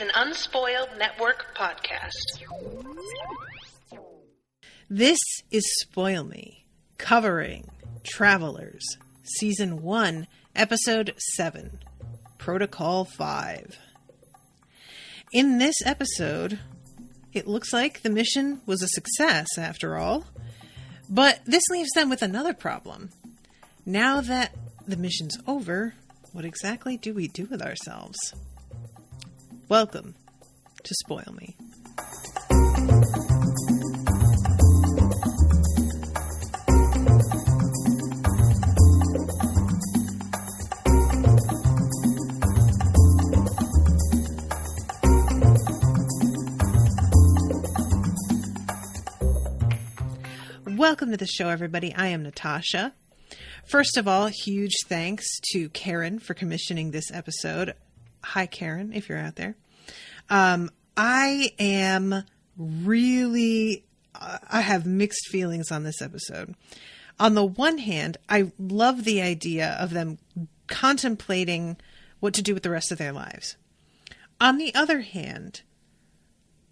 an Unspoiled Network podcast. This is Spoil Me, covering Travelers, Season 1, Episode 7, Protocol 5. In this episode, it looks like the mission was a success after all, but this leaves them with another problem. Now that the mission's over, what exactly do we do with ourselves? Welcome to Spoil Me. Welcome to the show, everybody. I am Natasha. First of all, huge thanks to Karyn for commissioning this episode. Hi, Karyn, if you're out there. I have mixed feelings on this episode. On the one hand, I love the idea of them contemplating what to do with the rest of their lives. On the other hand,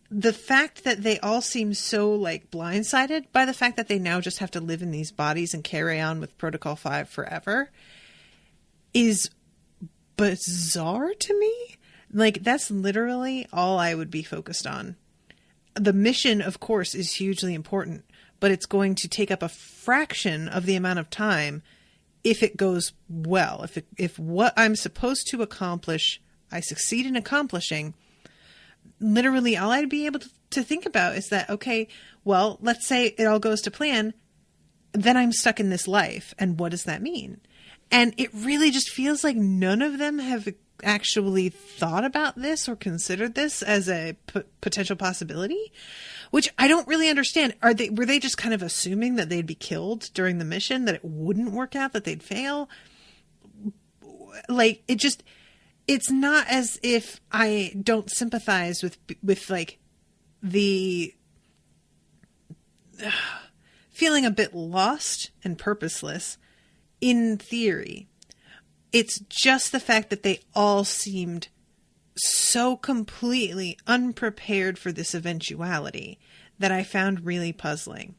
the fact that they all seem so blindsided by the fact that they now just have to live in these bodies and carry on with Protocol 5 forever is bizarre to me. That's literally all I would be focused on. The mission, of course, is hugely important, but it's going to take up a fraction of the amount of time if it goes well. If what I'm supposed to accomplish, I succeed in accomplishing, literally all I'd be able to think about is that, okay, well, let's say it all goes to plan, then I'm stuck in this life. And what does that mean? And it really just feels like none of them have actually thought about this or considered this as a potential possibility, which I don't really understand. Were they just kind of assuming that they'd be killed during the mission, that it wouldn't work out, that they'd fail? It's not as if I don't sympathize with the feeling a bit lost and purposeless in theory. It's just the fact that they all seemed so completely unprepared for this eventuality that I found really puzzling.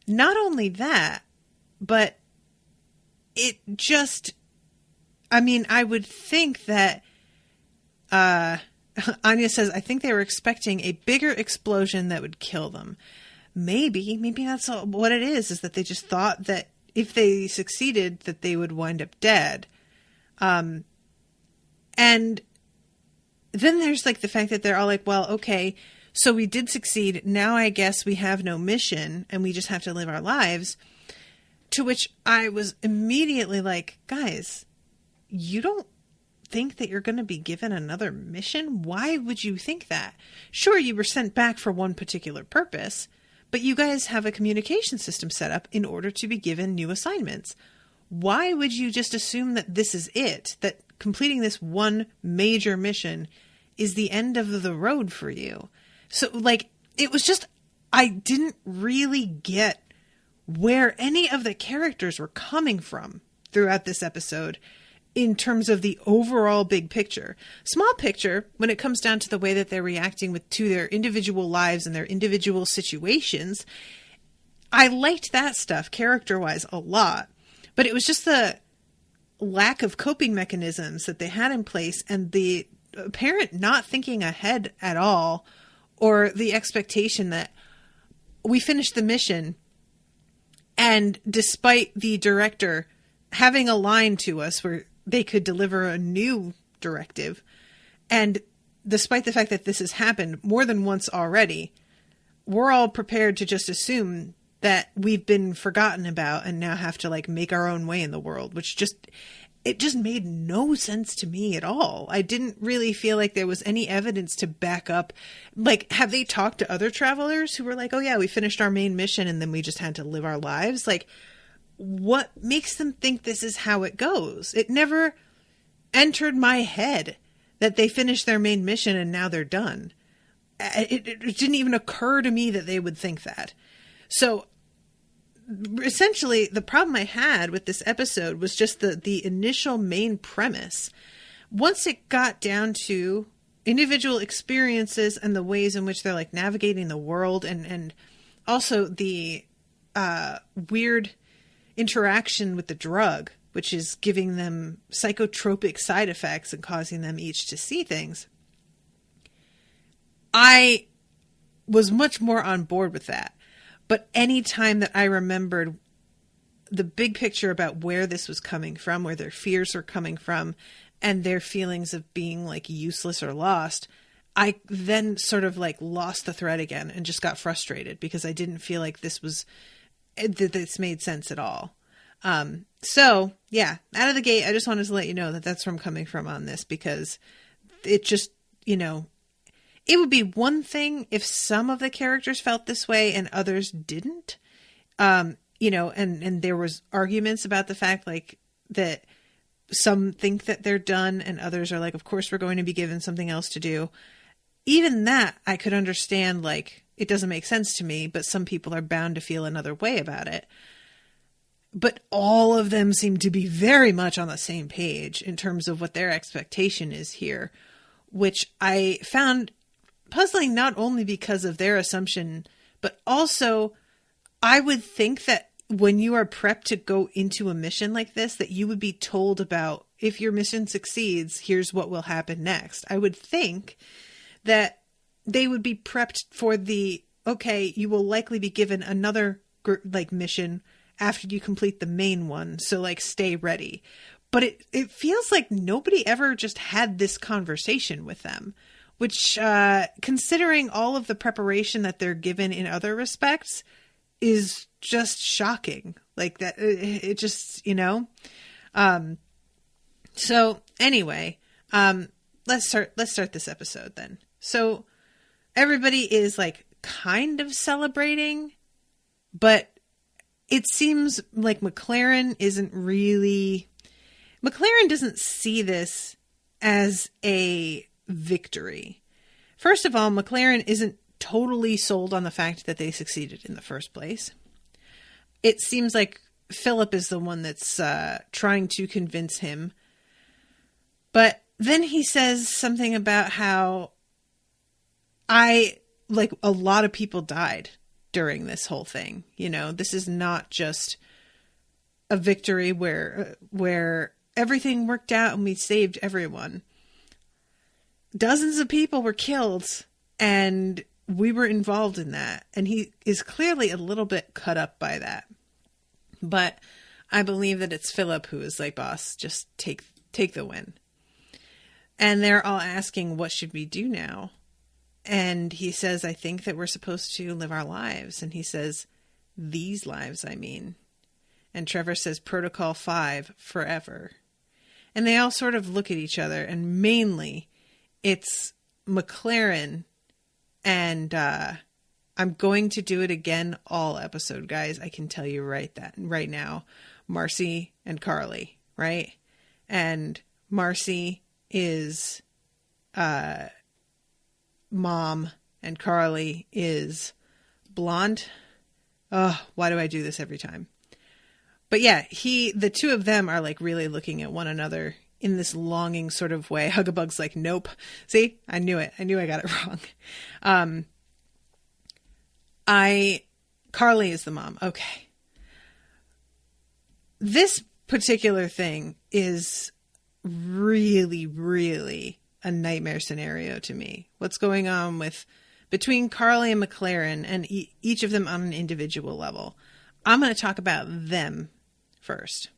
Not only that, but it just... I would think that Anya says, I think they were expecting a bigger explosion that would kill them. Maybe that's what it is that they just thought that if they succeeded, that they would wind up dead. And then there's the fact that they're all well, okay, so we did succeed. Now I guess we have no mission and we just have to live our lives. To which I was immediately guys, you don't think that you're going to be given another mission? Why would you think that? Sure, you were sent back for one particular purpose, but you guys have a communication system set up in order to be given new assignments. Why would you just assume that this is it, that completing this one major mission is the end of the road for you? So, it was just, I didn't really get where any of the characters were coming from throughout this episode in terms of the overall big picture. Small picture, when it comes down to the way that they're reacting to their individual lives and their individual situations, I liked that stuff character-wise a lot. But it was just the lack of coping mechanisms that they had in place and the apparent not thinking ahead at all, or the expectation that we finished the mission and despite the director having a line to us where they could deliver a new directive, and despite the fact that this has happened more than once already, we're all prepared to just assume that we've been forgotten about and now have to make our own way in the world, which just made no sense to me at all. I didn't really feel like there was any evidence to back up. Have they talked to other travelers who were oh yeah, we finished our main mission and then we just had to live our lives? What makes them think this is how it goes? It never entered my head that they finished their main mission and now they're done. It didn't even occur to me that they would think that. So essentially, the problem I had with this episode was just the initial main premise. Once it got down to individual experiences and the ways in which they're like navigating the world, and also the weird interaction with the drug, which is giving them psychotropic side effects and causing them each to see things. I was much more on board with that. But any time that I remembered the big picture about where this was coming from, where their fears are coming from, and their feelings of being like useless or lost, I then sort of like lost the thread again and just got frustrated because I didn't feel like this made sense at all. So yeah, out of the gate, I just wanted to let you know that that's where I'm coming from on this, because it just, it would be one thing if some of the characters felt this way and others didn't, and there was arguments about the fact like that some think that they're done and others are like, of course we're going to be given something else to do. Even that I could understand, like, it doesn't make sense to me, but some people are bound to feel another way about it. But all of them seem to be very much on the same page in terms of what their expectation is here, which I found puzzling, not only because of their assumption, but also I would think that when you are prepped to go into a mission like this, that you would be told about, if your mission succeeds, here's what will happen next. I would think that they would be prepped for okay, you will likely be given another mission after you complete the main one. So like, stay ready. But it feels like nobody ever just had this conversation with them, which, considering all of the preparation that they're given in other respects, is just shocking. Like that, it just, so anyway, let's start this episode then. So everybody is like kind of celebrating, but it seems like McLaren doesn't see this as a victory. First of all, McLaren isn't totally sold on the fact that they succeeded in the first place. It seems like Philip is the one that's trying to convince him. But then he says something about how a lot of people died during this whole thing. This is not just a victory where everything worked out and we saved everyone. Dozens of people were killed and we were involved in that. And he is clearly a little bit cut up by that. But I believe that it's Philip who is like, boss, just take the win. And they're all asking, what should we do now? And he says, I think that we're supposed to live our lives. And he says, these lives, I mean. And Trevor says, Protocol 5, forever. And they all sort of look at each other. And mainly, it's McLaren. And I'm going to do it again all episode, guys. I can tell you right now. Marcy and Carly, right? And Marcy is mom and Carly is blonde. Oh, why do I do this every time? But yeah, the two of them are like really looking at one another in this longing sort of way. Hugabug's like, nope. See, I knew it. I knew I got it wrong. Carly is the mom. Okay. This particular thing is really, really a nightmare scenario to me. What's going on between Carly and McLaren, and each of them on an individual level. I'm going to talk about them first.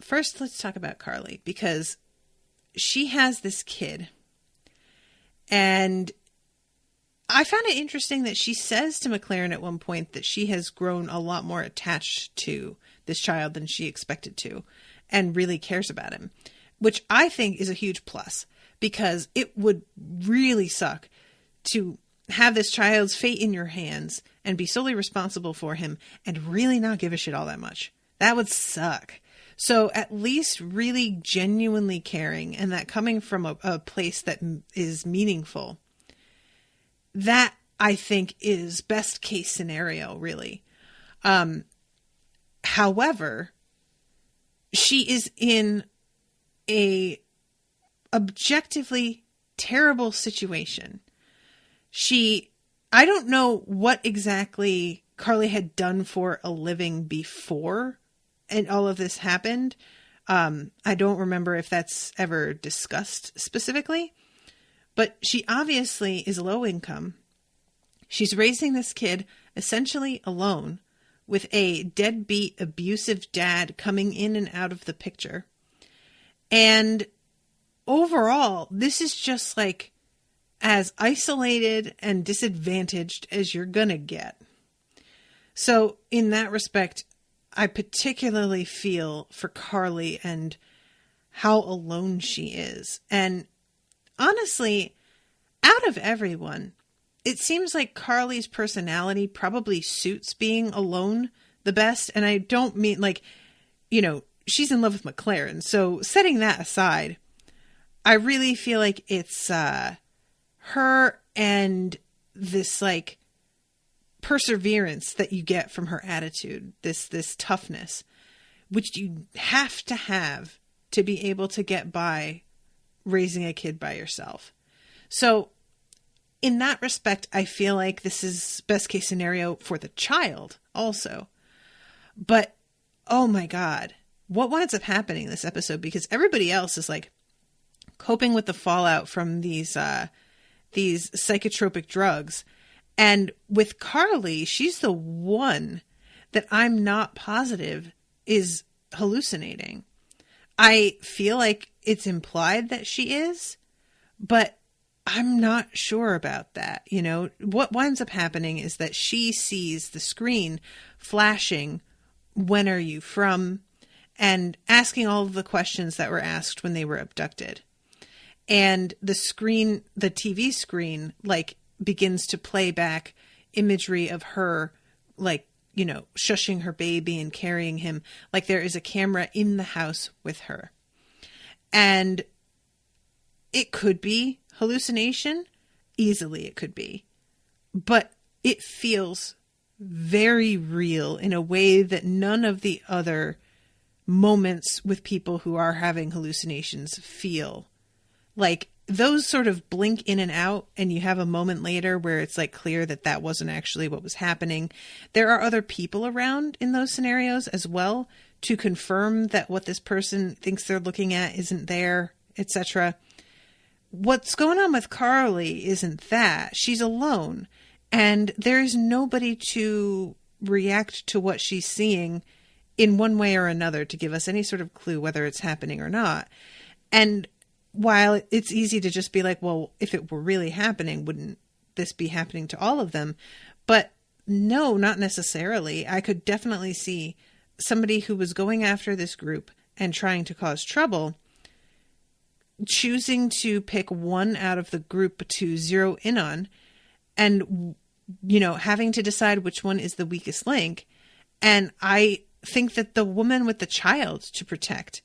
First, let's talk about Carly, because she has this kid. And I found it interesting that she says to McLaren at one point that she has grown a lot more attached to this child than she expected to, and really cares about him, which I think is a huge plus, because it would really suck to have this child's fate in your hands and be solely responsible for him and really not give a shit all that much. That would suck. So at least really genuinely caring, and that coming from a place that is meaningful, that I think is best case scenario, really. However, she is in a objectively terrible situation. I don't know what exactly Carly had done for a living before and all of this happened. I don't remember if that's ever discussed specifically, but she obviously is low income. She's raising this kid essentially alone with a deadbeat, abusive dad coming in and out of the picture. And overall, this is just like as isolated and disadvantaged as you're gonna get. So in that respect, I particularly feel for Carly and how alone she is. And honestly, out of everyone, it seems like Carly's personality probably suits being alone the best. And I don't mean like, she's in love with McLaren. So setting that aside, I really feel like it's her and this like perseverance that you get from her attitude, this toughness, which you have to be able to get by raising a kid by yourself. So in that respect, I feel like this is best case scenario for the child also. But, oh my God, what winds up happening in this episode? Because everybody else is like coping with the fallout from these psychotropic drugs. And with Carly, she's the one that I'm not positive is hallucinating. I feel like it's implied that she is, but I'm not sure about that. What winds up happening is that she sees the screen flashing, "When are you from?" and asking all of the questions that were asked when they were abducted. And the TV screen, like, begins to play back imagery of her, like, shushing her baby and carrying him. Like there is a camera in the house with her. And it could be hallucination. Easily it could be. But it feels very real in a way that none of the other moments with people who are having hallucinations feel. Like those sort of blink in and out, and you have a moment later where it's like clear that that wasn't actually what was happening. There are other people around in those scenarios as well to confirm that what this person thinks they're looking at isn't there, etc. What's going on with Carly isn't that. She's alone, and there's nobody to react to what she's seeing in one way or another to give us any sort of clue whether it's happening or not. And while it's easy to just be like, well, if it were really happening, wouldn't this be happening to all of them? But no, not necessarily. I could definitely see somebody who was going after this group and trying to cause trouble choosing to pick one out of the group to zero in on and, having to decide which one is the weakest link. And I think that the woman with the child to protect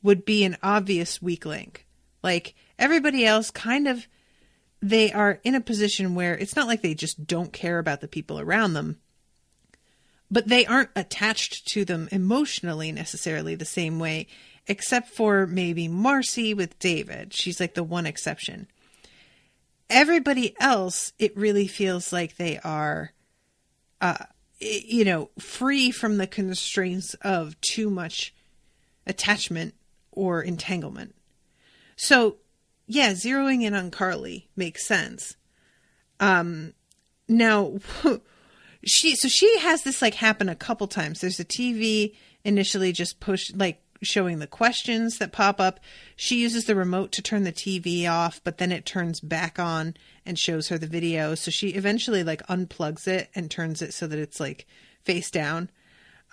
would be an obvious weak link. Like everybody else kind of, they are in a position where it's not like they just don't care about the people around them, but they aren't attached to them emotionally necessarily the same way, except for maybe Marcy with David. She's like the one exception. Everybody else, it really feels like they are, free from the constraints of too much attachment or entanglement. So, yeah, zeroing in on Carly makes sense. Now, she has this like happen a couple times. There's a TV initially just showing the questions that pop up. She uses the remote to turn the TV off, but then it turns back on and shows her the video. So she eventually like unplugs it and turns it so that it's like face down.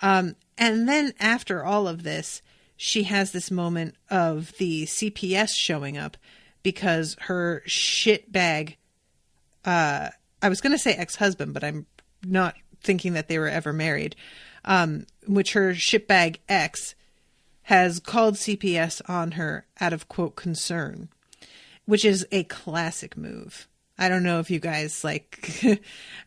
And then after all of this, she has this moment of the CPS showing up because her shitbag, I was going to say ex-husband, but I'm not thinking that they were ever married, which her shitbag ex has called CPS on her out of, quote, concern, which is a classic move. I don't know if you guys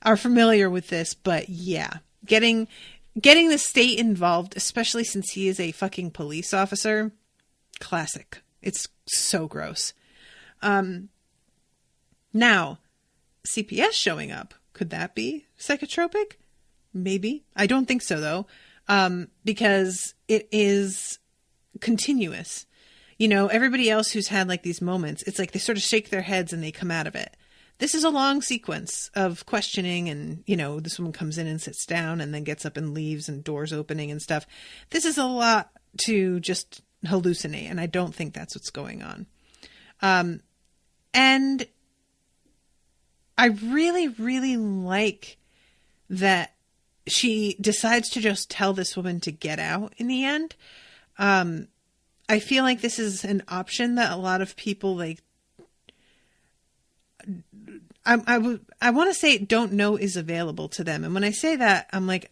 are familiar with this, but yeah, getting the state involved, especially since he is a fucking police officer, classic. It's so gross. Now, CPS showing up, could that be psychotropic? Maybe. I don't think so, though, because it is continuous. You know, everybody else who's had like these moments, it's like they sort of shake their heads and they come out of it. This is a long sequence of questioning, and, you know, this woman comes in and sits down and then gets up and leaves and doors opening and stuff. This is a lot to just hallucinate, and I don't think that's what's going on. And I really, really like that she decides to just tell this woman to get out in the end. I feel like this is an option that a lot of people like. I want to say don't know is available to them. And when I say that, I'm like,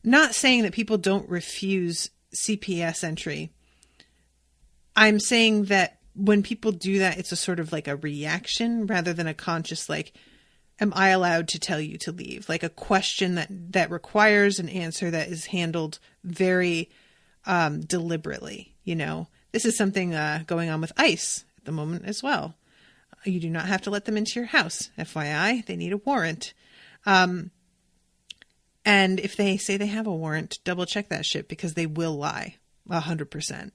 not saying that people don't refuse CPS entry. I'm saying that when people do that, it's a sort of like a reaction rather than a conscious, like, am I allowed to tell you to leave? Like a question that requires an answer that is handled very deliberately. You know, this is something going on with ICE at the moment as well. You do not have to let them into your house. FYI, they need a warrant. And if they say they have a warrant, double check that shit because they will lie 100%.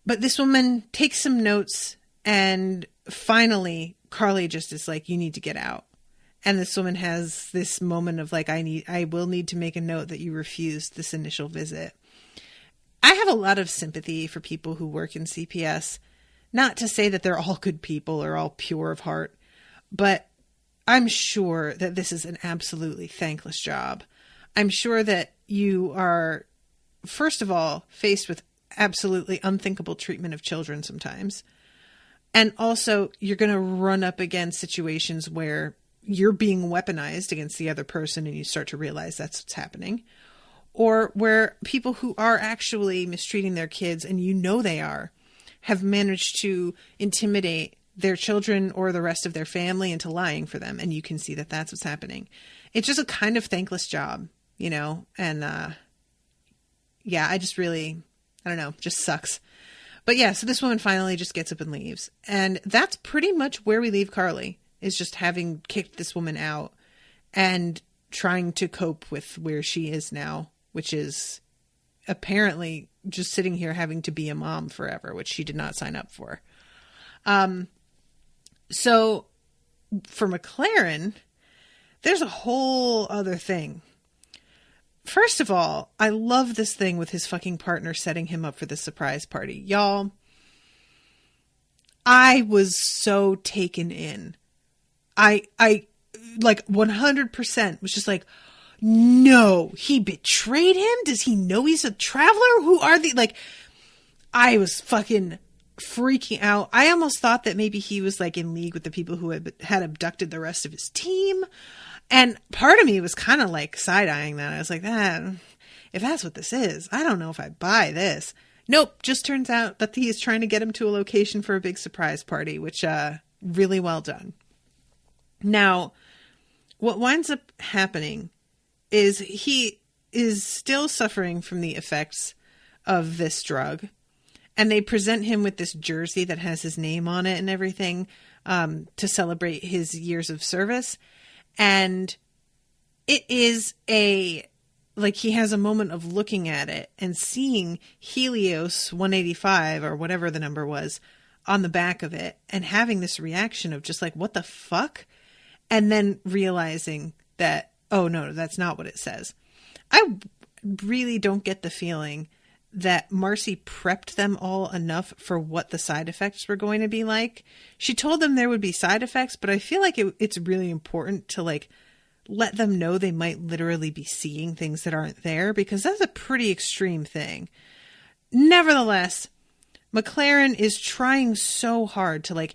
But this woman takes some notes, and finally Carly just is like, you need to get out. And this woman has this moment of like, I will need to make a note that you refused this initial visit. I have a lot of sympathy for people who work in CPS. Not to say that they're all good people or all pure of heart, but I'm sure that this is an absolutely thankless job. I'm sure that you are, first of all, faced with absolutely unthinkable treatment of children sometimes. And also, you're going to run up against situations where you're being weaponized against the other person and you start to realize that's what's happening. Or where people who are actually mistreating their kids, and you know they are, have managed to intimidate their children or the rest of their family into lying for them. And you can see that that's what's happening. It's just a kind of thankless job, you know? And, yeah, I don't know, just sucks. But yeah, so this woman finally just gets up and leaves. And that's pretty much where we leave Carly, is just having kicked this woman out and trying to cope with where she is now, which is apparently just sitting here having to be a mom forever, which she did not sign up for. So for McLaren, there's a whole other thing. First of all, I love this thing with his fucking partner setting him up for the surprise party. Y'all, I was so taken in. I like 100% was just like, no, he betrayed him? Does he know he's a traveler? Who are they? Like, I was fucking freaking out. I almost thought that maybe he was like in league with the people who had abducted the rest of his team. And part of me was kind of like side-eyeing that. I was like, if that's what this is, I don't know if I buy this. Nope. Just turns out that he is trying to get him to a location for a big surprise party, which, really well done. Now, what winds up happening is he is still suffering from the effects of this drug. And they present him with this jersey that has his name on it and everything, to celebrate his years of service. And it is like he has a moment of looking at it and seeing Helios 185 or whatever the number was on the back of it and having this reaction of just like, what the fuck? And then realizing that, oh no, that's not what it says. I really don't get the feeling that Marcy prepped them all enough for what the side effects were going to be like. She told them there would be side effects, but I feel like it's really important to like let them know they might literally be seeing things that aren't there, because that's a pretty extreme thing. Nevertheless, McLaren is trying so hard to like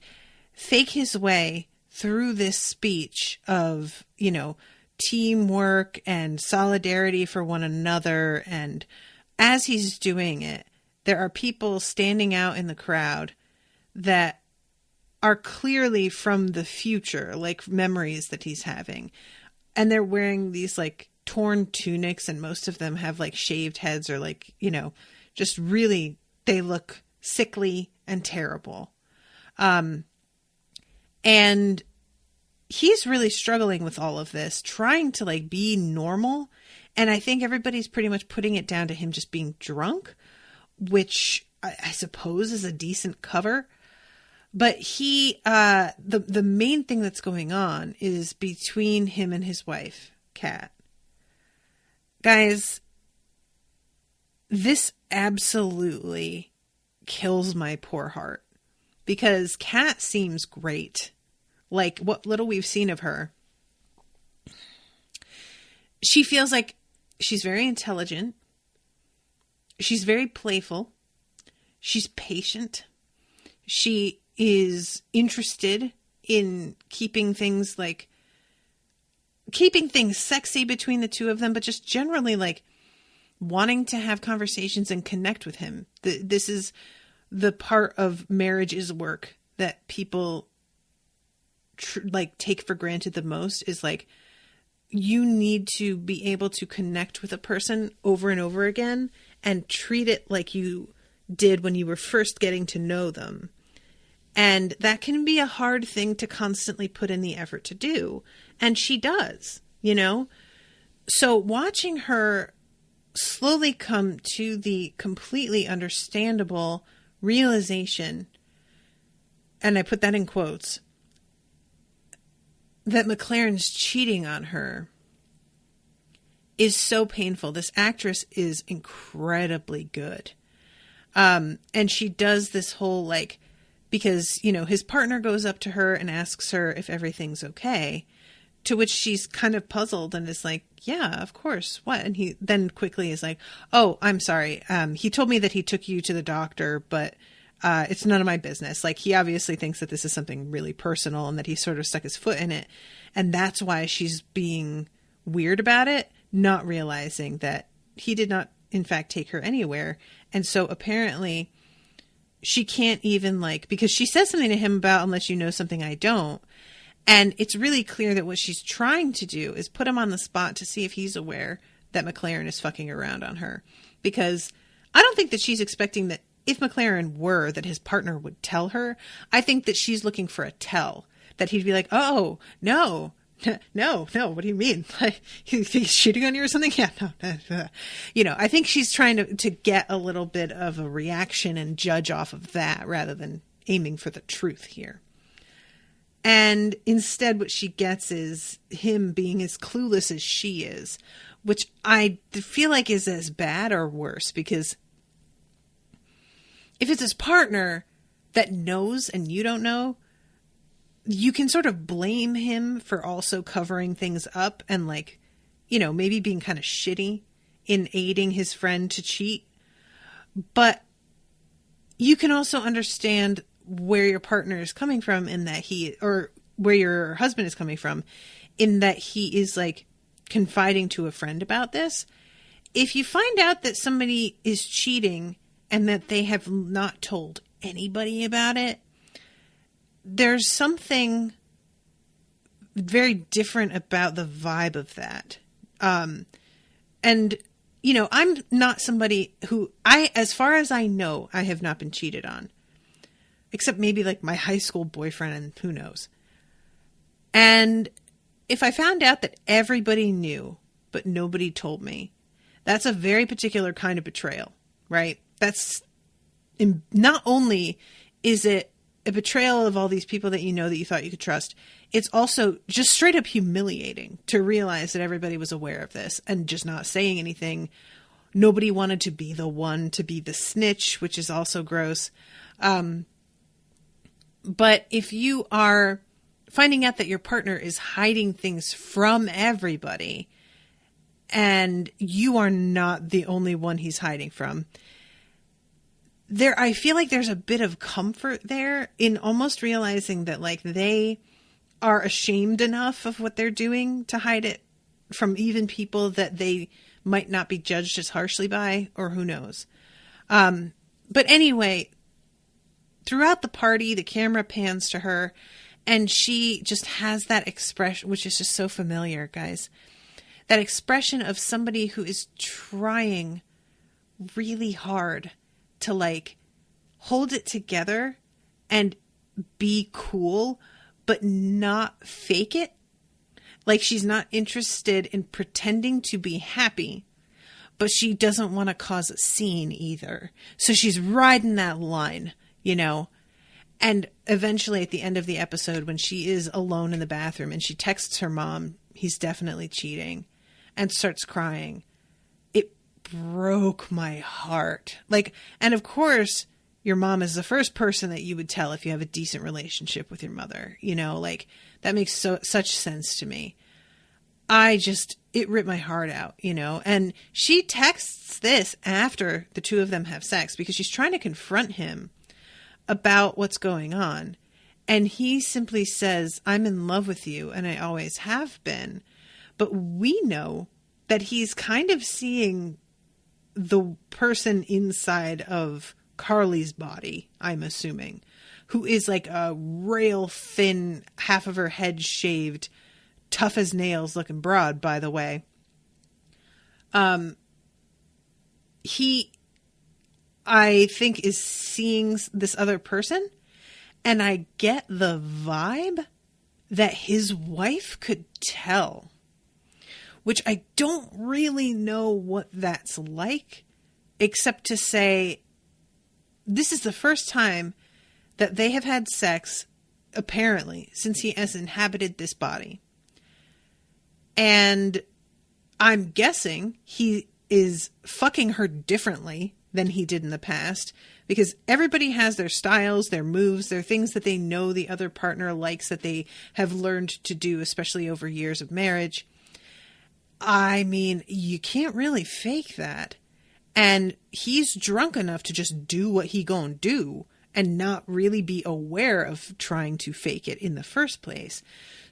fake his way through this speech of, you know, teamwork and solidarity for one another. And as he's doing it, there are people standing out in the crowd that are clearly from the future, like memories that he's having. And they're wearing these like torn tunics, and most of them have like shaved heads or like, you know, just really, they look sickly and terrible. And he's really struggling with all of this, trying to like be normal. And I think everybody's pretty much putting it down to him just being drunk, which I suppose is a decent cover. But the main thing that's going on is between him and his wife, Kat. Guys, this absolutely kills my poor heart, because Kat seems great. Like, what little we've seen of her, she feels like she's very intelligent. She's very playful. She's patient. She is interested in keeping things sexy between the two of them, but just generally like wanting to have conversations and connect with him. This is the part of marriage is work that people take for granted the most, is like, you need to be able to connect with a person over and over again and treat it like you did when you were first getting to know them. And that can be a hard thing to constantly put in the effort to do. And she does, you know? So watching her slowly come to the completely understandable realization, and I put that in quotes, that McLaren's cheating on her is so painful. This actress is incredibly good. And she does this whole because, his partner goes up to her and asks her if everything's okay, to which she's kind of puzzled and is like, yeah, of course. What? And he then quickly is like, oh, I'm sorry. He told me that he took you to the doctor, but it's none of my business. Like, he obviously thinks that this is something really personal and that he sort of stuck his foot in it. And that's why she's being weird about it, not realizing that he did not, in fact, take her anywhere. And so apparently she can't even because she says something to him about, unless you know something I don't. And it's really clear that what she's trying to do is put him on the spot to see if he's aware that McLaren is fucking around on her. Because I don't think that she's expecting that if McLaren were, that his partner would tell her. I think that she's looking for a tell. That he'd be like, oh, no, what do you mean? Like, he's shooting on you or something? Yeah, no. I think she's trying to get a little bit of a reaction and judge off of that rather than aiming for the truth here. And instead what she gets is him being as clueless as she is, which I feel like is as bad or worse, because if it's his partner that knows and you don't know, you can sort of blame him for also covering things up and maybe being kind of shitty in aiding his friend to cheat. But you can also understand where your partner is coming from, in that or where your husband is coming from, in that he is confiding to a friend about this. If you find out that somebody is cheating and that they have not told anybody about it, there's something very different about the vibe of that. And, I'm not somebody who as far as I know, I have not been cheated on, except maybe my high school boyfriend, and who knows. And if I found out that everybody knew, but nobody told me, that's a very particular kind of betrayal, right? That's not only is it a betrayal of all these people that that you thought you could trust, it's also just straight up humiliating to realize that everybody was aware of this and just not saying anything. Nobody wanted to be the one to be the snitch, which is also gross. But if you are finding out that your partner is hiding things from everybody and you are not the only one he's hiding from, I feel like there's a bit of comfort there in almost realizing that they are ashamed enough of what they're doing to hide it from even people that they might not be judged as harshly by, or who knows. But anyway, throughout the party, the camera pans to her and she just has that expression, which is just so familiar, guys. That expression of somebody who is trying really hard to hold it together and be cool, but not fake it. Like, she's not interested in pretending to be happy, but she doesn't want to cause a scene either. So she's riding that line, you know. And eventually at the end of the episode, when she is alone in the bathroom and she texts her mom, he's definitely cheating, and starts crying, it broke my heart. Like, and of course, your mom is the first person that you would tell if you have a decent relationship with your mother. You know, like, that makes such sense to me. It ripped my heart out, you know. And she texts this after the two of them have sex because she's trying to confront him about what's going on. And he simply says, "I'm in love with you and I always have been." But we know that he's kind of seeing the person inside of Carly's body, I'm assuming, who is like a rail thin, half of her head shaved, tough as nails looking broad, by the way. He, I think, is seeing this other person, and I get the vibe that his wife could tell, which I don't really know what that's like, except to say this is the first time that they have had sex, apparently, since he has inhabited this body. And I'm guessing he is fucking her differently than he did in the past, because everybody has their styles, their moves, their things that they know the other partner likes that they have learned to do, especially over years of marriage. I mean, you can't really fake that. And he's drunk enough to just do what he gonna do and not really be aware of trying to fake it in the first place.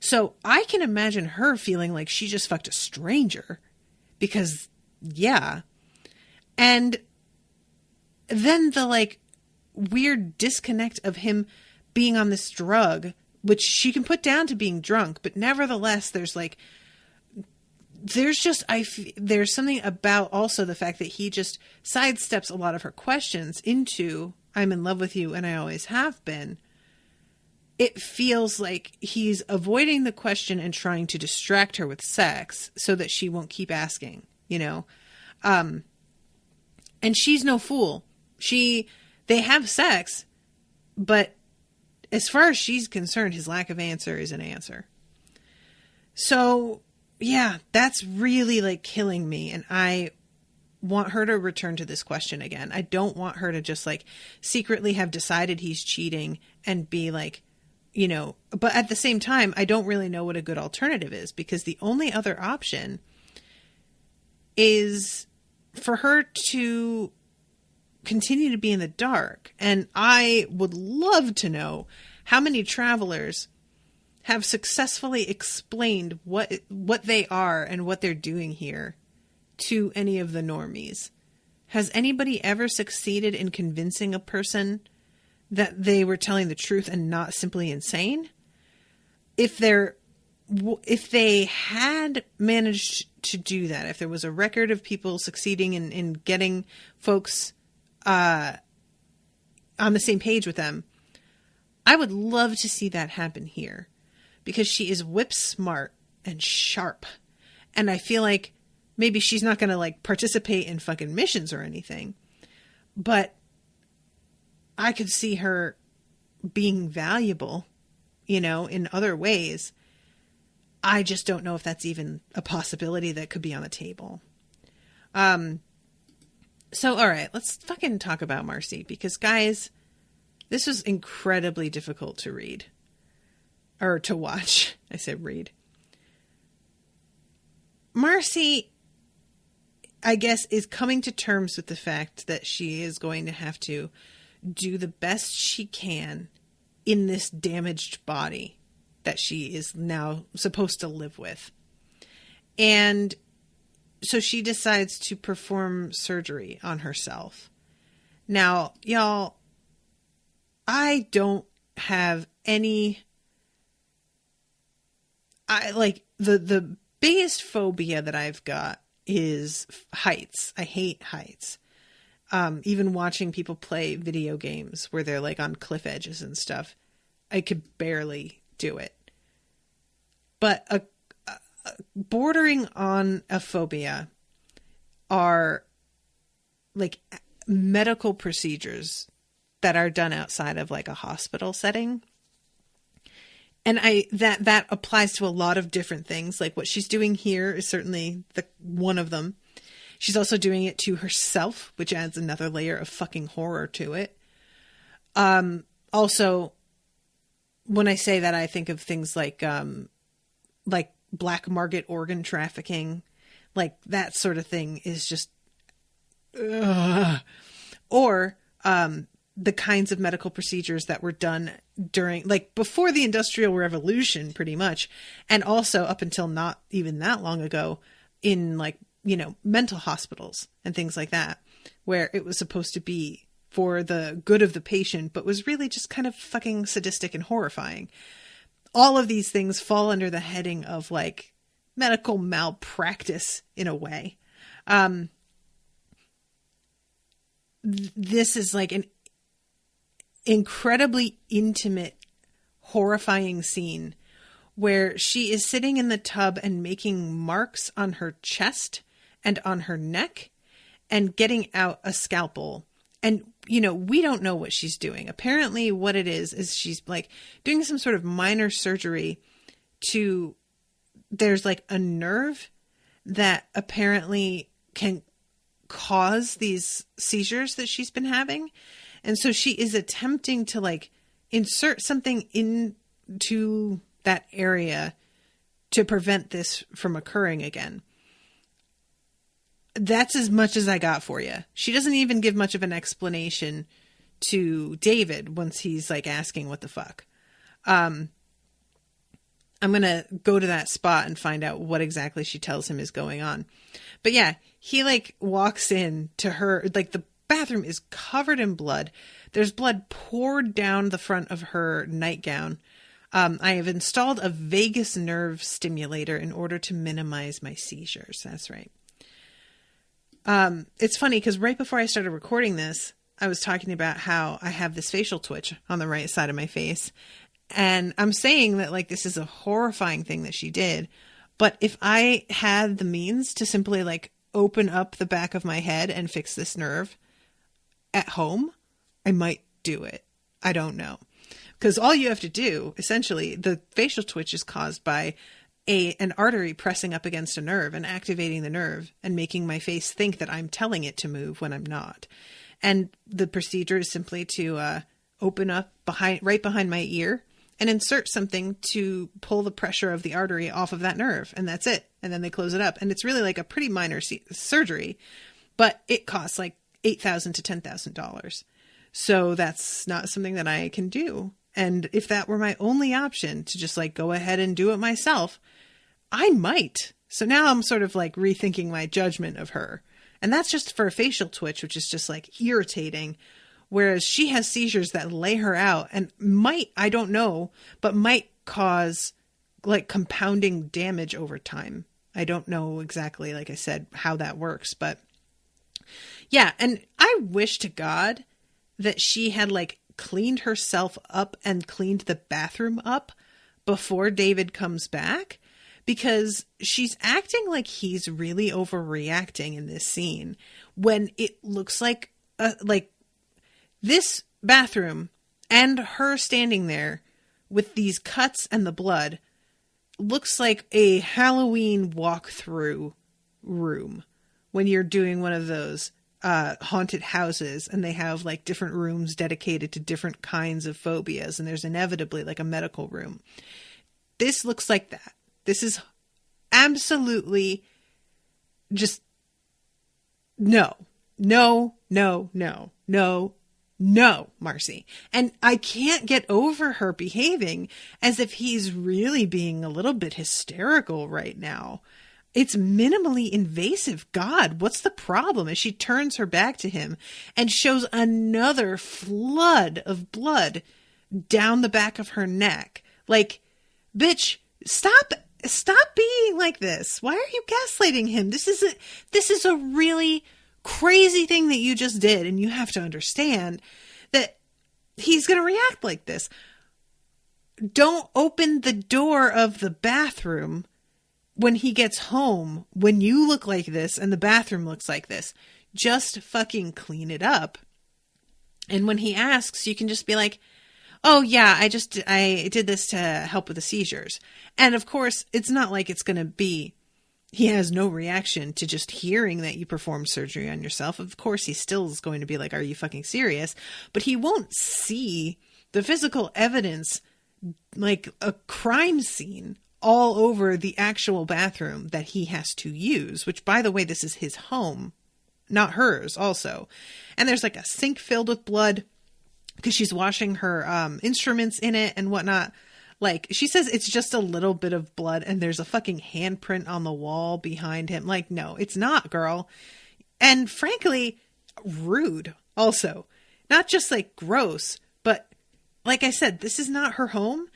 So I can imagine her feeling like she just fucked a stranger, because, yeah. And then the, like, weird disconnect of him being on this drug, which she can put down to being drunk, but nevertheless, there's there's something about also the fact that he just sidesteps a lot of her questions into, "I'm in love with you and I always have been." It feels like he's avoiding the question and trying to distract her with sex so that she won't keep asking, you know? And she's no fool. They have sex, but as far as she's concerned, his lack of answer is an answer. So, yeah, that's really, like, killing me. And I want her to return to this question again. I don't want her to just, like, secretly have decided he's cheating and be like, you know, but at the same time, I don't really know what a good alternative is, because the only other option is for her to continue to be in the dark. And I would love to know how many travelers have successfully explained what they are and what they're doing here to any of the normies. Has anybody ever succeeded in convincing a person that they were telling the truth and not simply insane? If they had managed to do that, if there was a record of people succeeding in getting folks on the same page with them, I would love to see that happen here, because she is whip smart and sharp. And I feel like maybe she's not going to, like, participate in fucking missions or anything, but I could see her being valuable, you know, in other ways. I just don't know if that's even a possibility that could be on the table. So, all right, let's fucking talk about Marcy, because, guys, this was incredibly difficult to read. Or to watch. I said read. Marcy, I guess, is coming to terms with the fact that she is going to have to do the best she can in this damaged body that she is now supposed to live with. And so she decides to perform surgery on herself. Now, y'all, I don't have any... the biggest phobia that I've got is heights. I hate heights. Even watching people play video games where they're, like, on cliff edges and stuff, I could barely do it. But bordering on a phobia are like medical procedures that are done outside of like a hospital setting. And that applies to a lot of different things. Like what she's doing here is certainly one of them. She's also doing it to herself, which adds another layer of fucking horror to it. Also, when I say that, I think of things like black market organ trafficking, like that sort of thing is just, or the kinds of medical procedures that were done during, like before the Industrial Revolution, pretty much. And also up until not even that long ago in like, you know, mental hospitals and things like that, where it was supposed to be for the good of the patient, but was really just kind of fucking sadistic and horrifying. All of these things fall under the heading of like medical malpractice in a way. This is like an incredibly intimate, horrifying scene where she is sitting in the tub and making marks on her chest and on her neck and getting out a scalpel. And, you know, we don't know what she's doing. Apparently what it is she's like doing some sort of minor surgery to, there's like a nerve that apparently can cause these seizures that she's been having. And so she is attempting to like insert something into that area to prevent this from occurring again. That's as much as I got for you. She doesn't even give much of an explanation to David once he's like asking what the fuck. I'm going to go to that spot and find out what exactly she tells him is going on. But yeah, he like walks in to her, like the bathroom is covered in blood. There's blood poured down the front of her nightgown. I have installed a vagus nerve stimulator in order to minimize my seizures. That's right. It's funny because right before I started recording this, I was talking about how I have this facial twitch on the right side of my face. And I'm saying that like this is a horrifying thing that she did. But if I had the means to simply like open up the back of my head and fix this nerve at home, I might do it. I don't know. Because all you have to do, essentially, the facial twitch is caused by an artery pressing up against a nerve and activating the nerve and making my face think that I'm telling it to move when I'm not. And the procedure is simply to open up right behind my ear and insert something to pull the pressure of the artery off of that nerve. And that's it. And then they close it up. And it's really like a pretty minor surgery, but it costs like $8,000 to $10,000. So that's not something that I can do. And if that were my only option to just like go ahead and do it myself, I might. So now I'm sort of like rethinking my judgment of her. And that's just for a facial twitch, which is just like irritating. Whereas she has seizures that lay her out and might, I don't know, but might cause like compounding damage over time. I don't know exactly, like I said, how that works, but yeah. And I wish to God that she had like cleaned herself up and cleaned the bathroom up before David comes back, because she's acting like he's really overreacting in this scene when it looks like this bathroom and her standing there with these cuts and the blood looks like a Halloween walkthrough room when you're doing one of those haunted houses and they have like different rooms dedicated to different kinds of phobias, and there's inevitably like a medical room. This looks like that. This is absolutely just no, Marcy. And I can't get over her behaving as if he's really being a little bit hysterical right now. It's minimally invasive. God, what's the problem? As she turns her back to him and shows another flood of blood down the back of her neck. Like, bitch, stop being like this. Why are you gaslighting him? This is a really crazy thing that you just did. And you have to understand that he's going to react like this. don't open the door of the bathroom when he gets home, when you look like this and the bathroom looks like this. Just fucking clean it up. And when he asks, you can just be like, oh yeah, I did this to help with the seizures. And of course, it's not like it's going to be, he has no reaction to just hearing that you performed surgery on yourself. Of course, he still is going to be like, are you fucking serious? But he won't see the physical evidence like a crime scene all over the actual bathroom that he has to use, which, by the way, this is his home, not hers also. And there's like a sink filled with blood because she's washing her instruments in it and whatnot. Like, she says it's just a little bit of blood and there's a fucking handprint on the wall behind him. Like, no, it's not, girl. And frankly, rude also. Not just like gross, but like I said, this is not her home.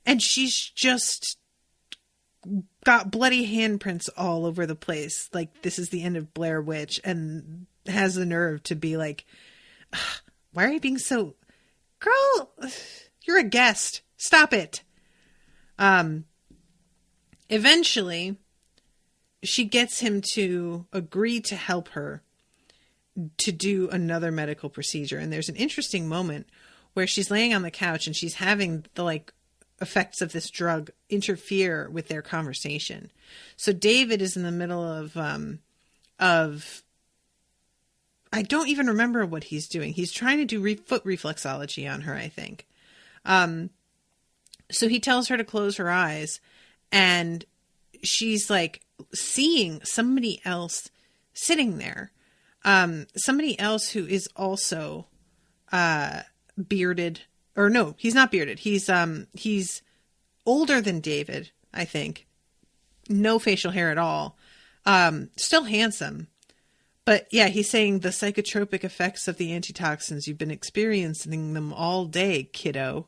And she's just got bloody handprints all over the place. Like, this is the end of Blair Witch, and has the nerve to be like, why are you being so... Girl, you're a guest. Stop it. Eventually, she gets him to agree to help her to do another medical procedure. And there's an interesting moment where she's laying on the couch and she's having the like effects of this drug interfere with their conversation. So David is in the middle of I don't even remember what he's doing. He's trying to do foot reflexology on her, I think. So he tells her to close her eyes, and she's like seeing somebody else sitting there. Somebody else who is also bearded. Or no, he's not bearded. He's older than David, I think. No facial hair at all. Still handsome. But yeah, he's saying the psychotropic effects of the antitoxins, you've been experiencing them all day, kiddo.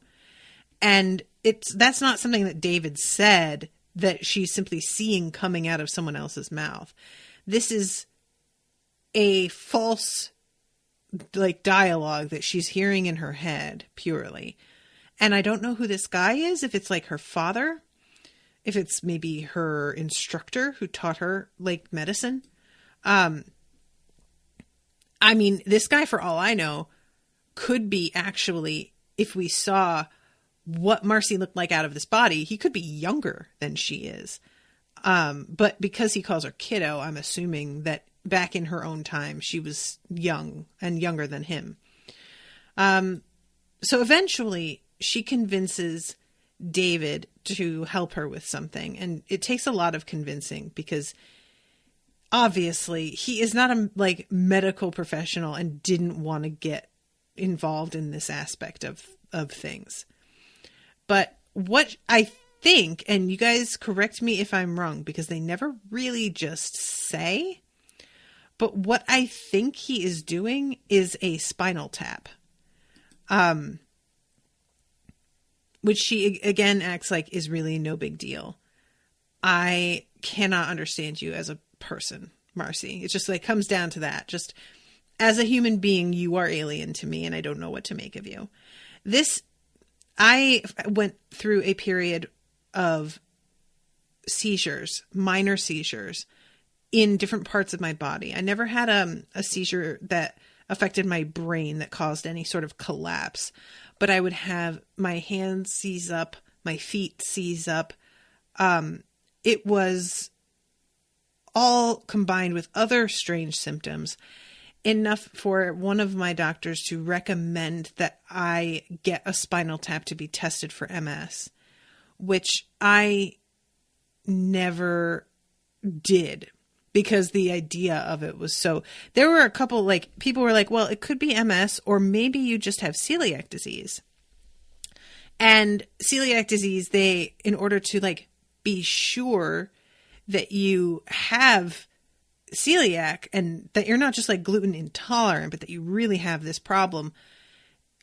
And that's not something that David said that she's simply seeing coming out of someone else's mouth. This is a false like dialogue that she's hearing in her head purely. And I don't know who this guy is, if it's like her father, if it's maybe her instructor who taught her like medicine. I mean, this guy, for all I know, could be actually, if we saw what Marcy looked like out of this body, he could be younger than she is. But because he calls her kiddo, I'm assuming that back in her own time, she was young and younger than him. So eventually she convinces David to help her with something. And it takes a lot of convincing because obviously he is not a like medical professional and didn't want to get involved in this aspect of things. But what I think, and you guys correct me if I'm wrong, because they never really just say, but what I think he is doing is a spinal tap. Which she again acts like is really no big deal. I cannot understand you as a person, Marcy. It just like comes down to that. Just as a human being, you are alien to me and I don't know what to make of you. I went through a period of seizures, minor seizures in different parts of my body. I never had a seizure that affected my brain that caused any sort of collapse, but I would have my hands seize up, my feet seize up. It was all combined with other strange symptoms, enough for one of my doctors to recommend that I get a spinal tap to be tested for MS, which I never did because the idea of it was so... There were a couple, like, people were like, well, it could be MS or maybe you just have celiac disease. And celiac disease, in order to, like, be sure that you have celiac and that you're not just like gluten intolerant, but that you really have this problem,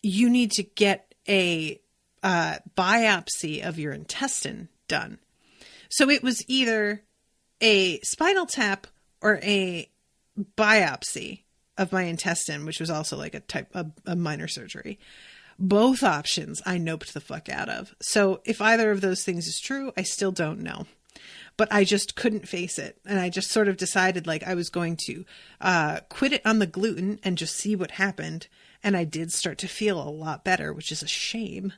you need to get a biopsy of your intestine done. So it was either a spinal tap or a biopsy of my intestine, which was also like a minor surgery. Both options I noped the fuck out of. So if either of those things is true, I still don't know. But I just couldn't face it. And I just sort of decided like I was going to quit it on the gluten and just see what happened. And I did start to feel a lot better, which is a shame.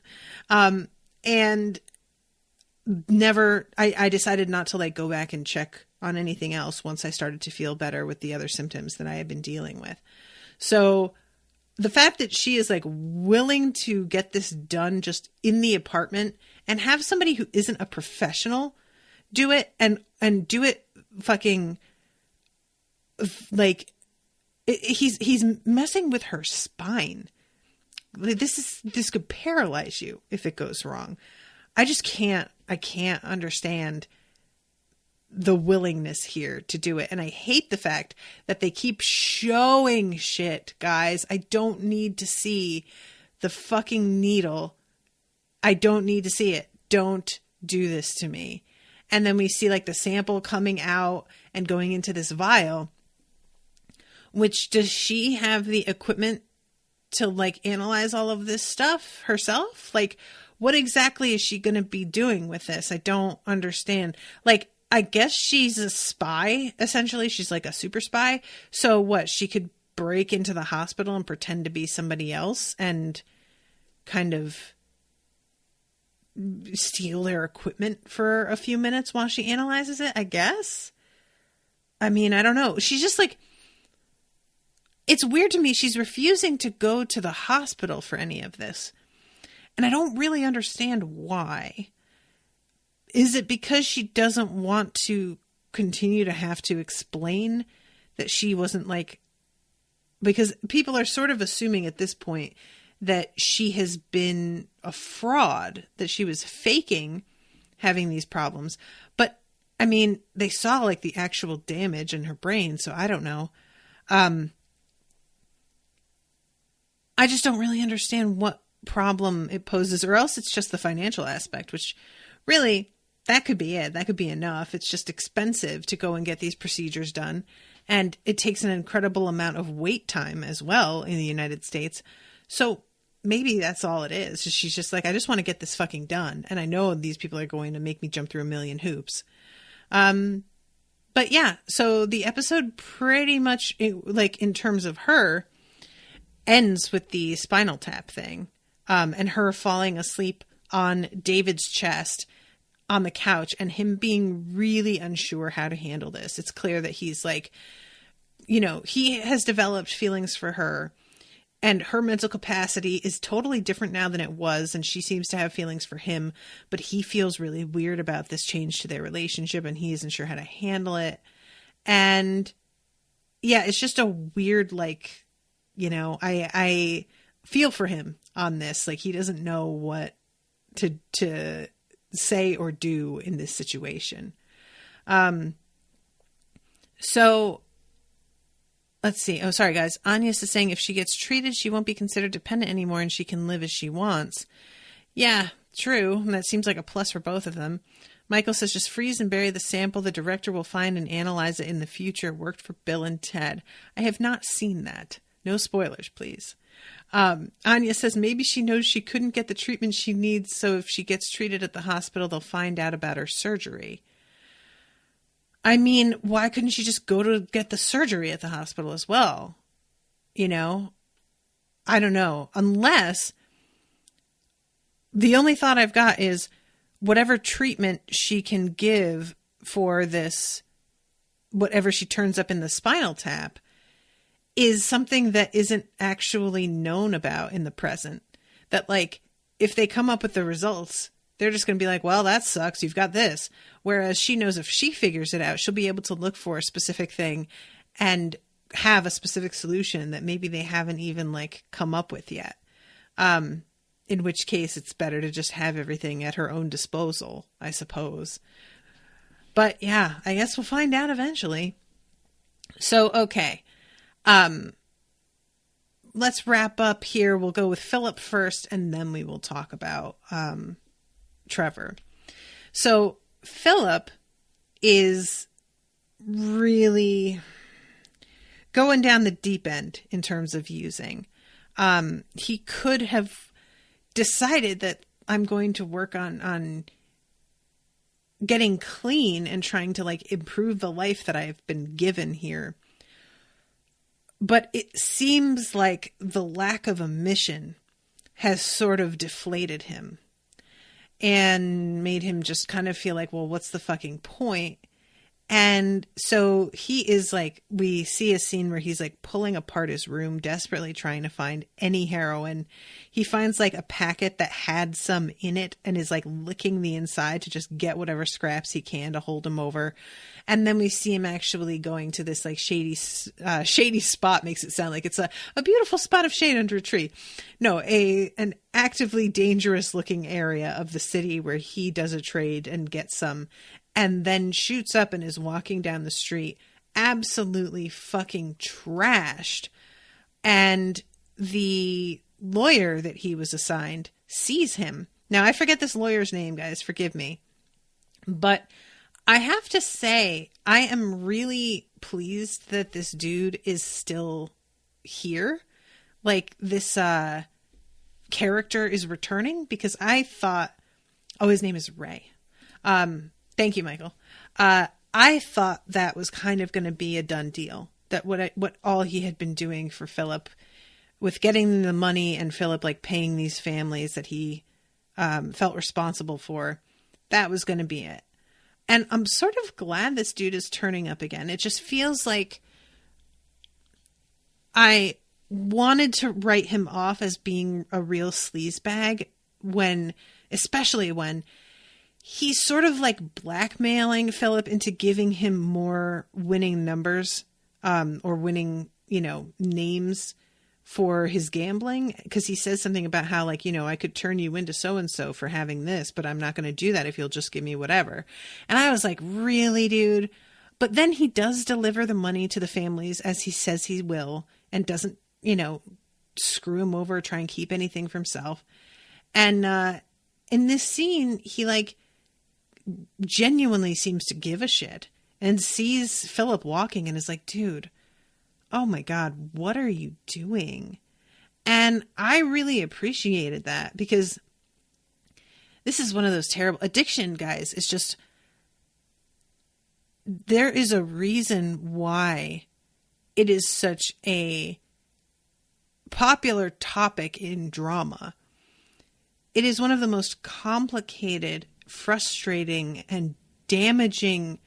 And I decided not to like go back and check on anything else once I started to feel better with the other symptoms that I had been dealing with. So the fact that she is like willing to get this done just in the apartment and have somebody who isn't a professional do it and do it fucking like he's messing with her spine. This could paralyze you if it goes wrong. I can't understand the willingness here to do it. And I hate the fact that they keep showing shit, guys. I don't need to see the fucking needle. I don't need to see it. Don't do this to me. And then we see like the sample coming out and going into this vial, which does she have the equipment to like analyze all of this stuff herself? Like, what exactly is she going to be doing with this? I don't understand. Like, I guess she's a spy, essentially. She's like a super spy. So what? She could break into the hospital and pretend to be somebody else and kind of steal their equipment for a few minutes while she analyzes it, I guess. I mean, I don't know. She's just like, it's weird to me. She's refusing to go to the hospital for any of this. And I don't really understand why. Is it because she doesn't want to continue to have to explain that she wasn't like, because people are sort of assuming at this point that she has been a fraud, that she was faking having these problems. But I mean, they saw like the actual damage in her brain. So I don't know. I just don't really understand what problem it poses, or else it's just the financial aspect, which really that could be it. That could be enough. It's just expensive to go and get these procedures done. And it takes an incredible amount of wait time as well in the United States. So maybe that's all it is. She's just like, I just want to get this fucking done. And I know these people are going to make me jump through a million hoops. But yeah, so the episode pretty much, like in terms of her, ends with the spinal tap thing. And her falling asleep on David's chest on the couch and him being really unsure how to handle this. It's clear that he's like, you know, he has developed feelings for her and her mental capacity is totally different now than it was. And she seems to have feelings for him, but he feels really weird about this change to their relationship and he isn't sure how to handle it. And yeah, it's just a weird, like, you know, I feel for him on this. Like he doesn't know what to say or do in this situation. So let's see. Oh, sorry guys. Anya's is saying if she gets treated, she won't be considered dependent anymore and she can live as she wants. Yeah, true. And that seems like a plus for both of them. Michael says just freeze and bury the sample. The director will find and analyze it in the future. Worked for Bill and Ted. I have not seen that. No spoilers, please. Anya says maybe she knows she couldn't get the treatment she needs, so if she gets treated at the hospital, they'll find out about her surgery. I mean, why couldn't she just go to get the surgery at the hospital as well? You know? I don't know. Unless the only thought I've got is whatever treatment she can give for this, whatever she turns up in the spinal tap, is something that isn't actually known about in the present. That like, if they come up with the results, they're just going to be like, well, that sucks. You've got this. Whereas she knows if she figures it out, she'll be able to look for a specific thing and have a specific solution that maybe they haven't even like come up with yet. In which case it's better to just have everything at her own disposal, I suppose. But yeah, I guess we'll find out eventually. So, okay. Let's wrap up here. We'll go with Philip first, and then we will talk about Trevor. So Philip is really going down the deep end in terms of using. He could have decided that I'm going to work on getting clean and trying to like improve the life that I've been given here. But it seems like the lack of a mission has sort of deflated him and made him just kind of feel like, well, what's the fucking point? And so he is like, we see a scene where he's like pulling apart his room, desperately trying to find any heroin. He finds like a packet that had some in it and is like licking the inside to just get whatever scraps he can to hold him over. And then we see him actually going to this like shady spot. Makes it sound like it's a beautiful spot of shade under a tree. No, an actively dangerous looking area of the city where he does a trade and gets some, and then shoots up and is walking down the street absolutely fucking trashed. And the lawyer that he was assigned sees him. Now, I forget this lawyer's name, guys. Forgive me. But I have to say, I am really pleased that this dude is still here. Like, this character is returning, because I thought, oh, his name is Ray. Thank you, Michael. I thought that was kind of going to be a done deal. That what all he had been doing for Philip with getting the money and Philip like paying these families that he felt responsible for, that was going to be it. And I'm sort of glad this dude is turning up again. It just feels like I wanted to write him off as being a real sleazebag especially when he's sort of like blackmailing Philip into giving him more winning numbers, or winning, names for his gambling. Because he says something about how like, I could turn you into so-and-so for having this, but I'm not going to do that if you'll just give me whatever. And I was like, really, dude? But then he does deliver the money to the families as he says he will, and doesn't, screw him over, try and keep anything for himself. And in this scene, he like genuinely seems to give a shit and sees Philip walking and is like, dude, oh my God, what are you doing? And I really appreciated that, because this is one of those terrible addiction, guys. It's just, there is a reason why it is such a popular topic in drama. It is one of the most complicated, frustrating, and damaging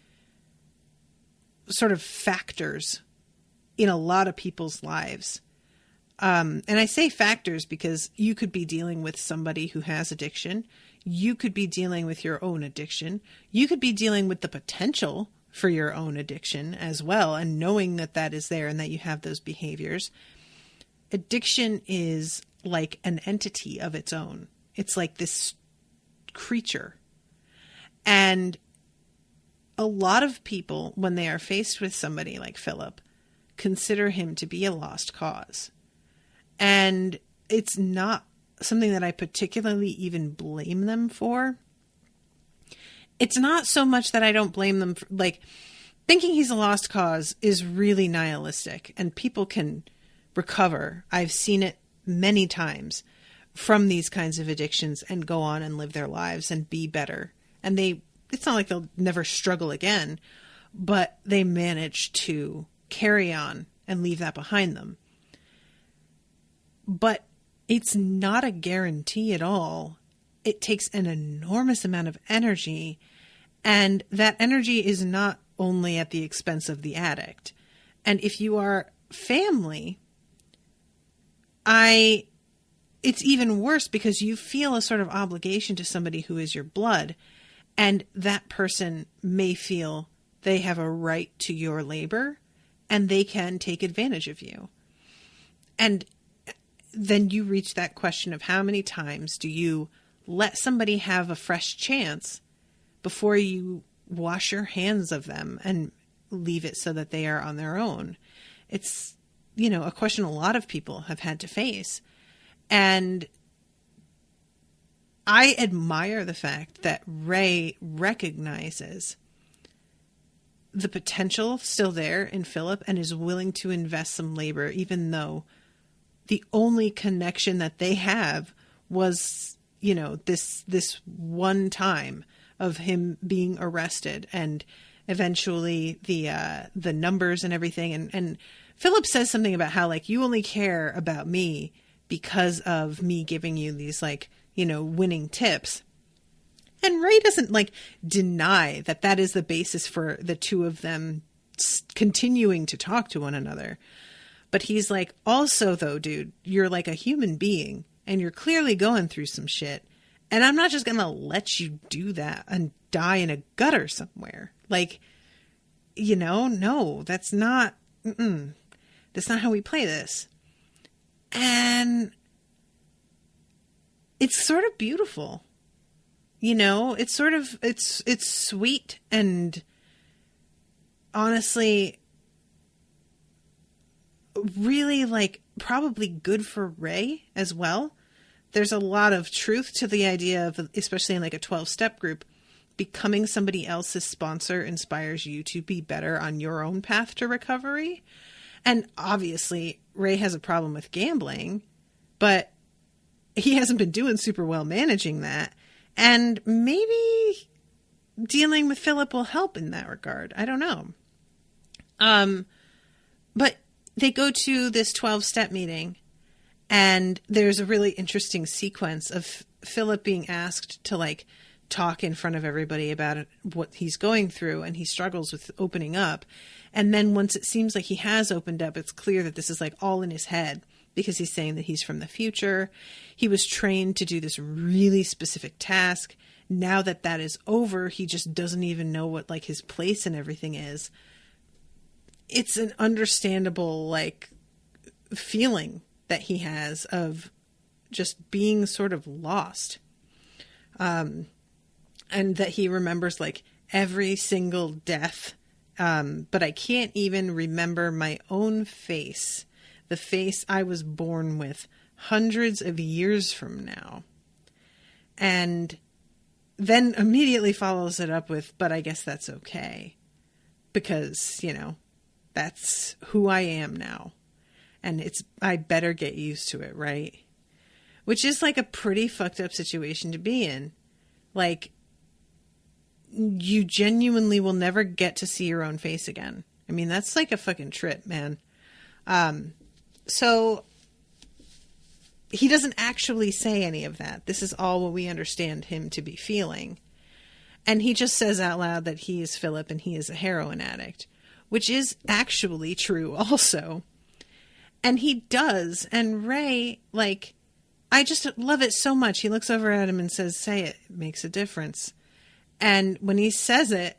sort of factors in a lot of people's lives. And I say factors because you could be dealing with somebody who has addiction. You could be dealing with your own addiction. You could be dealing with the potential for your own addiction as well, and knowing that that is there and that you have those behaviors. Addiction is like an entity of its own. It's like this creature. And a lot of people, when they are faced with somebody like Philip, consider him to be a lost cause. And it's not something that I particularly even blame them for. It's not so much that I don't blame them for, like, thinking he's a lost cause is really nihilistic, and people can recover. I've seen it many times from these kinds of addictions and go on and live their lives and be better. And it's not like they'll never struggle again, but they manage to carry on and leave that behind them. But it's not a guarantee at all. It takes an enormous amount of energy, and that energy is not only at the expense of the addict. And if you are family, it's even worse, because you feel a sort of obligation to somebody who is your blood, and that person may feel they have a right to your labor and they can take advantage of you. And then you reach that question of how many times do you let somebody have a fresh chance before you wash your hands of them and leave it so that they are on their own? It's, a question a lot of people have had to face. And I admire the fact that Ray recognizes the potential still there in Philip and is willing to invest some labor, even though the only connection that they have was, you know, this one time of him being arrested and eventually the numbers and everything. And Philip says something about how, like, you only care about me because of me giving you these, like, you know, winning tips. And Ray doesn't, like, deny that that is the basis for the two of them continuing to talk to one another. But he's like, also, though, dude, you're like a human being and you're clearly going through some shit. And I'm not just going to let you do that and die in a gutter somewhere. Like, you know, no, that's not how we play this. And it's sort of beautiful. You know, it's sort of, it's sweet and honestly really, like, probably good for Ray as well. There's a lot of truth to the idea of, especially in like a 12-step group, becoming somebody else's sponsor inspires you to be better on your own path to recovery. And obviously Ray has a problem with gambling, but he hasn't been doing super well managing that. And maybe dealing with Philip will help in that regard. I don't know. But they go to this 12-step meeting, and there's a really interesting sequence of Philip being asked to, like, talk in front of everybody about what he's going through, and he struggles with opening up. And then once it seems like he has opened up, it's clear that this is, like, all in his head, because he's saying that he's from the future. He was trained to do this really specific task. Now that that is over, he just doesn't even know what, like, his place and everything is. It's an understandable, like, feeling that he has of just being sort of lost. And that he remembers, like, every single death. But I can't even remember my own face, the face I was born with hundreds of years from now. And then immediately follows it up with, but I guess that's okay. Because, you know, that's who I am now. And I better get used to it, right? Which is, like, a pretty fucked up situation to be in. Like, you genuinely will never get to see your own face again. I mean, that's like a fucking trip, man. So he doesn't actually say any of that. This is all what we understand him to be feeling. And he just says out loud that he is Philip and he is a heroin addict, which is actually true also. And he does. And Ray, like, I just love it so much. He looks over at him and says, say it. It makes a difference. And when he says it,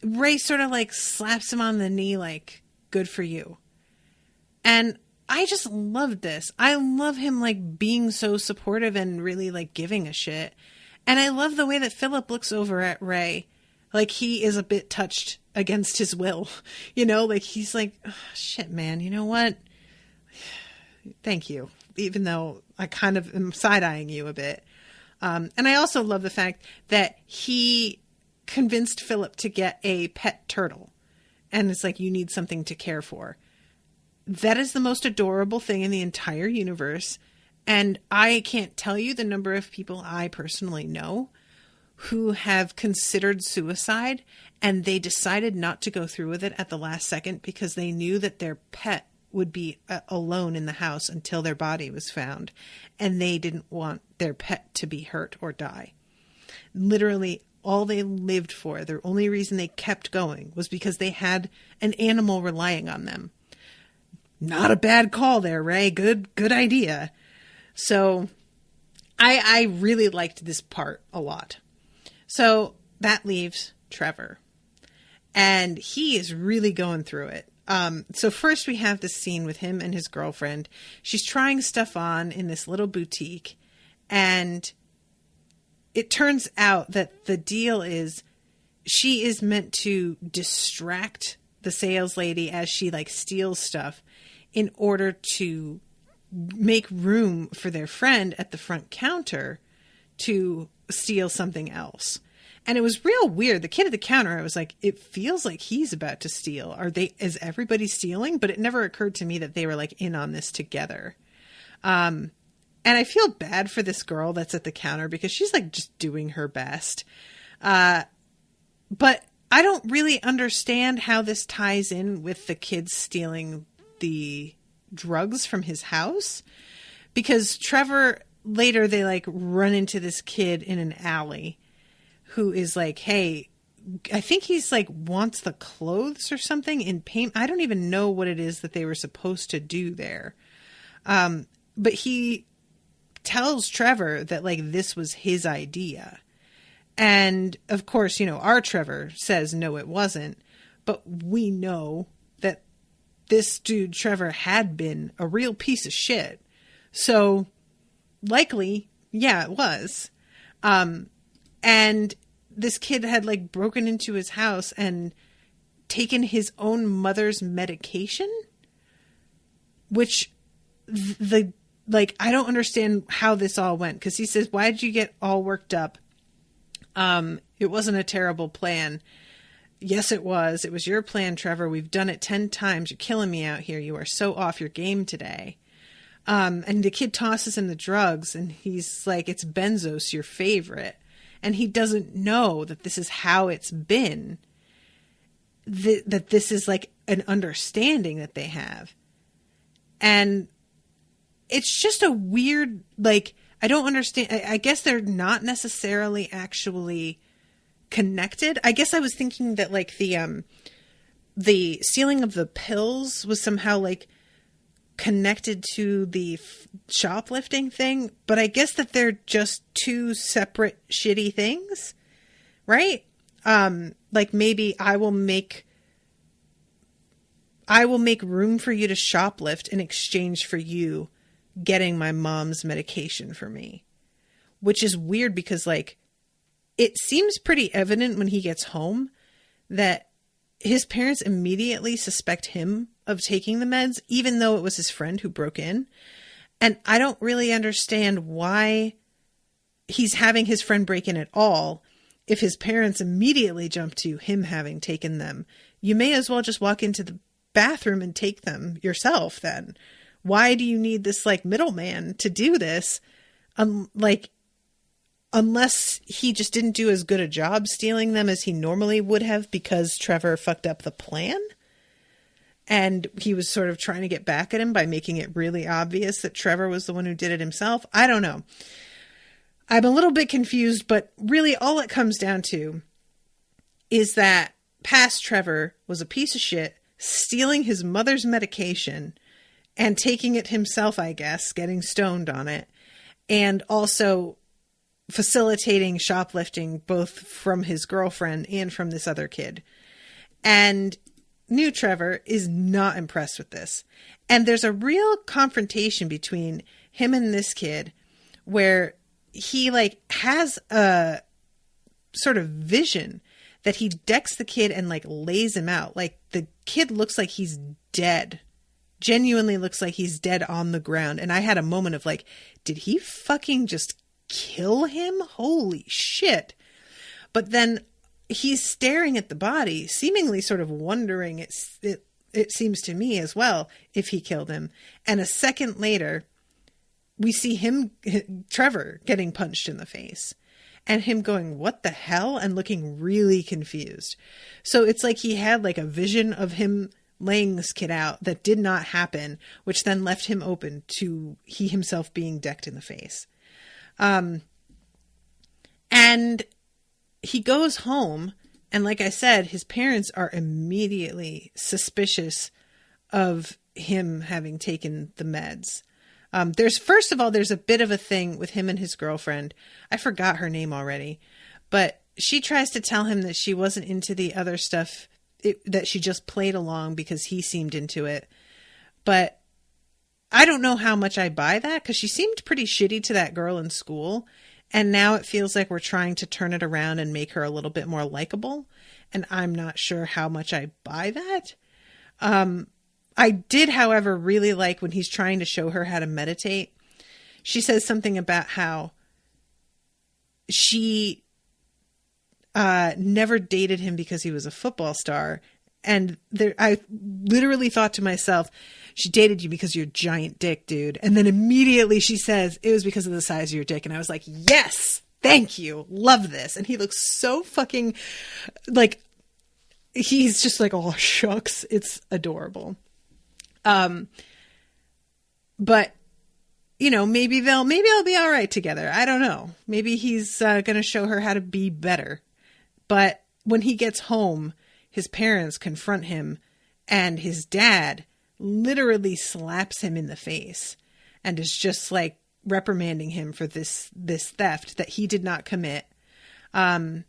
Ray sort of, like, slaps him on the knee, like, good for you. And I just loved this. I love him, like, being so supportive and really, like, giving a shit. And I love the way that Philip looks over at Ray like he is a bit touched against his will. You know, like, he's like, oh, shit, man, you know what? Thank you. Even though I kind of am side-eyeing you a bit. And I also love the fact that he convinced Philip to get a pet turtle. And it's like, you need something to care for. That is the most adorable thing in the entire universe. And I can't tell you the number of people I personally know who have considered suicide and they decided not to go through with it at the last second because they knew that their pet would be alone in the house until their body was found. And they didn't want their pet to be hurt or die. Literally, all they lived for, the only reason they kept going was because they had an animal relying on them. Not a bad call there, Ray. Good idea. So I really liked this part a lot. So that leaves Trevor. And he is really going through it. So first we have this scene with him and his girlfriend. She's trying stuff on in this little boutique. And it turns out that the deal is she is meant to distract the sales lady as she, like, steals stuff in order to make room for their friend at the front counter to steal something else. And it was real weird. The kid at the counter, I was like, it feels like he's about to steal. Is everybody stealing? But it never occurred to me that they were, like, in on this together. And And I feel bad for this girl that's at the counter because she's like just doing her best. But I don't really understand how this ties in with the kids stealing the drugs from his house. Because Trevor, later they like run into this kid in an alley who is like, hey, I think he's like wants the clothes or something in payment. I don't even know what it is that they were supposed to do there. But he tells Trevor that like this was his idea. And of course, you know, our Trevor says, no, it wasn't. But we know that this dude, Trevor, had been a real piece of shit. So likely, yeah, it was. And this kid had like broken into his house and taken his own mother's medication, which I don't understand how this all went. 'Cause he says, why did you get all worked up? It wasn't a terrible plan. Yes, it was. It was your plan, Trevor. We've done it 10 times. You're killing me out here. You are so off your game today. And the kid tosses him the drugs and he's like, it's Benzos, your favorite. And he doesn't know that this is how it's been. That this is like an understanding that they have. And it's just a weird, like, I don't understand. I guess they're not necessarily actually connected. I guess I was thinking that like the stealing of the pills was somehow like connected to the shoplifting thing, but I guess that they're just two separate shitty things, right? Like maybe I will make room for you to shoplift in exchange for you getting my mom's medication for me, which is weird because like it seems pretty evident when he gets home that his parents immediately suspect him of taking the meds, even though it was his friend who broke in. And I don't really understand why he's having his friend break in at all. If his parents immediately jump to him having taken them, you may as well just walk into the bathroom and take them yourself then. Why do you need this like middleman to do this? Unless he just didn't do as good a job stealing them as he normally would have because Trevor fucked up the plan. And he was sort of trying to get back at him by making it really obvious that Trevor was the one who did it himself. I don't know. I'm a little bit confused, but really all it comes down to is that past Trevor was a piece of shit, stealing his mother's medication and taking it himself, I guess, getting stoned on it, and also facilitating shoplifting both from his girlfriend and from this other kid. And new Trevor is not impressed with this. And there's a real confrontation between him and this kid where he like has a sort of vision that he decks the kid and like lays him out. Like the kid looks like he's dead. Genuinely looks like he's dead on the ground. And I had a moment of like, did he fucking just kill him? Holy shit. But then he's staring at the body, seemingly sort of wondering, it seems to me as well, if he killed him. And a second later, we see him, Trevor, getting punched in the face. And him going, what the hell? And looking really confused. So it's like he had like a vision of him laying this kid out that did not happen, which then left him open to he himself being decked in the face. And he goes home, and like I said, his parents are immediately suspicious of him having taken the meds. First of all, there's a bit of a thing with him and his girlfriend. I forgot her name already, but she tries to tell him that she wasn't into the other stuff, that she just played along because he seemed into it. But I don't know how much I buy that, because she seemed pretty shitty to that girl in school. And now it feels like we're trying to turn it around and make her a little bit more likable. And I'm not sure how much I buy that. I did, however, really like when he's trying to show her how to meditate. She says something about how she never dated him because he was a football star. And I literally thought to myself, she dated you because of your giant dick, dude. And then immediately she says, it was because of the size of your dick. And I was like, yes, thank you. Love this. And he looks so fucking like, he's just like, oh, shucks. It's adorable. But, you know, maybe they'll be all right together. I don't know. Maybe he's going to show her how to be better. But when he gets home, his parents confront him, and his dad literally slaps him in the face and is just like reprimanding him for this theft that he did not commit. And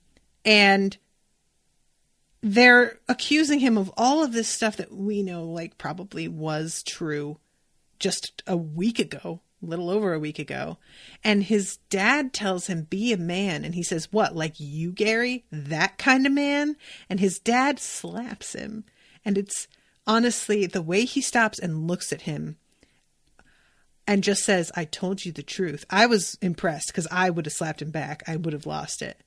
they're accusing him of all of this stuff that we know, like, probably was true just a week ago, a little over a week ago. And his dad tells him, be a man. And he says, what, like you, Gary? That kind of man? And his dad slaps him. And it's honestly the way he stops and looks at him and just says, I told you the truth. I was impressed because I would have slapped him back. I would have lost it.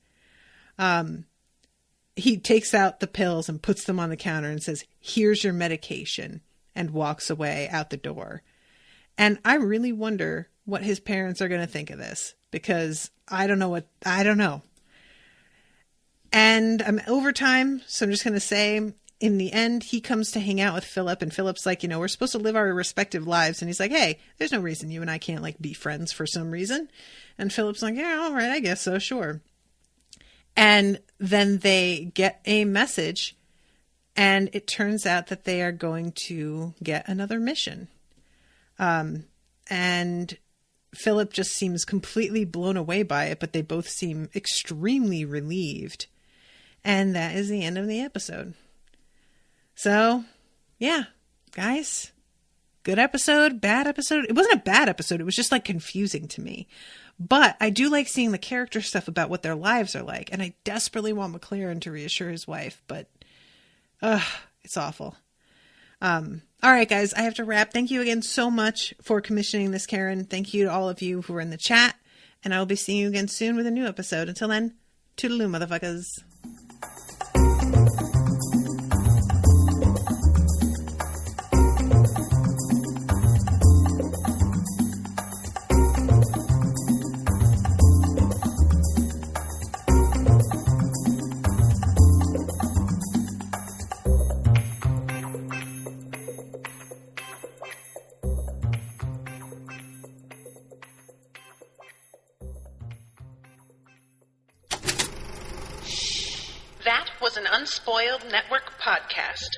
He takes out the pills and puts them on the counter and says, here's your medication, and walks away out the door. And I really wonder what his parents are going to think of this, because I don't know. And I'm over time, so I'm just going to say, in the end, he comes to hang out with Philip, and Philip's like, you know, we're supposed to live our respective lives. And he's like, hey, there's no reason you and I can't, like, be friends for some reason. And Philip's like, yeah, all right, I guess so, sure. And then they get a message, and it turns out that they are going to get another mission. And Philip just seems completely blown away by it, but they both seem extremely relieved. And that is the end of the episode. So, yeah, guys, good episode, bad episode. It wasn't a bad episode. It was just like confusing to me. But I do like seeing the character stuff about what their lives are like. And I desperately want McLaren to reassure his wife, but it's awful. All right, guys, I have to wrap. Thank you again so much for commissioning this, Karyn. Thank you to all of you who are in the chat. And I will be seeing you again soon with a new episode. Until then, toodaloo, motherfuckers. That was an Unspoiled Network podcast.